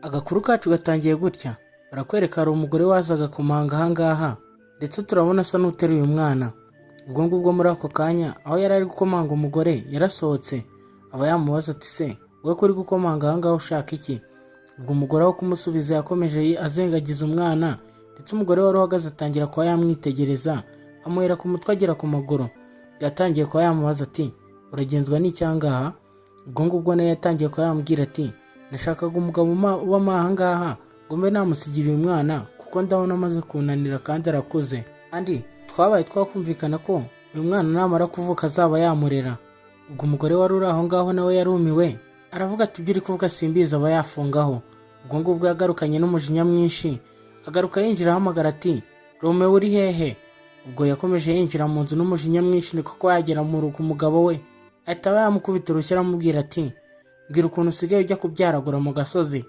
Agakuru kacu gatangiye gutya, barakwereka hari umugore wazaga kumanga ahangaha ndetse turabona asa n'uteruye umwana. Ubwo ngubwo muri ako kanya aho yari ari gukomanga umugore yarasohotse, aba yamubaza ati se wowe kuri gukomanga ahangaha ushaka iki? Ubwo umugore aho kumusubiza yakomeje azengagiza umwana, ndetse umugore wari uhagaze atangira kuba yamwitegereza, amuhera ku mutwe agera ku maguru. Yatangiye kuba yamubaza ati uragenzwa n'icyangaha? Ubwo ngubwo nawe yatangiye kuba yamubwira ati nashakaga umugabo uba ahangaha ngo mbe namusigiriye umwana kuko ndabona amaze kunanira kandi arakuze, kandi twabaye twakumvikana ko uyu mwana namara kuvuka azaba yamurera. Ubwo umugore wari uri aho ngaho nawe yarumiwe, aravuga ati ibyo uri kuvuga simbizi, aba yafungaho. Ubwo ngubwo yagarukanye n'umujinya mwinshi, agaruka yinjira ahamagara ati Romeo uri hehe? Ubwo yakomeje yinjira mu nzu n'umujinya mwinshi, niko ko yagera mu rugo umugabo we ahita yamukubita urushyi aramubwira ati mbwira ukuntu usigaye ujya kubyaragura mu gasozi.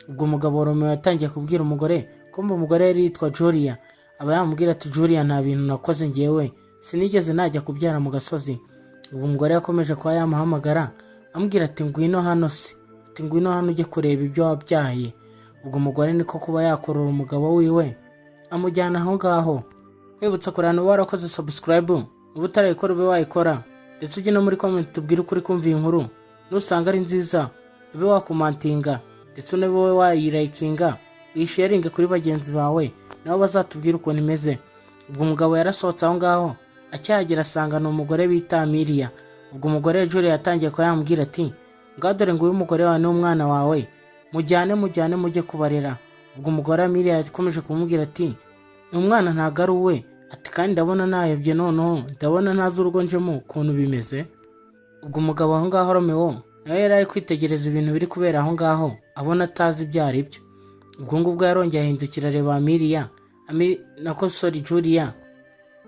Ubwo umugabo Romeo yatangiye kubwira umugore ko umugore yari yitwa Julia, aba yamubwira ati Julia nta bintu nakoze ngewe, sinigeze najya kubyara mu gasozi. Ubwo umugore yakomeje kuba yamuhamagara amubwira ati ngwino hano se, ati ngwino hano ujye kureba ibyo wabyaye. Ubwo umugore niko kuba yakorora umugabo wiwe amujyana aho ngaho. Wibutsa kurana uba warakoze subscribe, uba utarayikora ube wayikora, ndetse ujye no muri comment tubwire ukuri kumva iyi nkuru. Nusanga ari nziza ube wakomantinga, ndetse ube wayirayikinga, uyisharinge kuri bagenzi bawe nabo bazatubwira ukuntu imeze. Ubwo umugabo yarasohotse aho ngaho, acyahagera asanga ni umugore bita Amelia. Ubwo umugore Julia yatangiye kuba yamubwira ati ngaho dore ngo uyu mugore wawe n'umwana wawe mujyane mujye kubarera. Ubwo umugore Amelia yakomeje kumubwira ati umwana ntago ari uwe, ati kandi ndabona nayobye, noneho ndabona ntazi urugo njemo ukuntu bimeze. Ubwo umugabo aho ngaho Romeo nawe yari ari kwitegereza ibintu biri kubera aho ngaho, abona atazi ibyo ari byo. Ubwo ngubwo yarongeye ahindukira areba Amelia,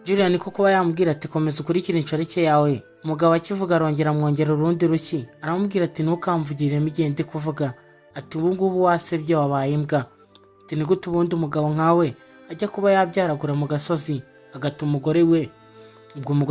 Julia niko kuba yamubwira ati komeza ukurikire inshoreke yawe. Umugabo akivuga arongera amwongera urundi rushyi, aramubwira ati ntukamvugiremo igihe ndi kuvuga, ati ubu ngubu wasebye wabaye imbwa, ati ni gute ubundi umugabo nkawe ajya kuba yabyaragura mu gasozi agata umugore we? Ubwo umugore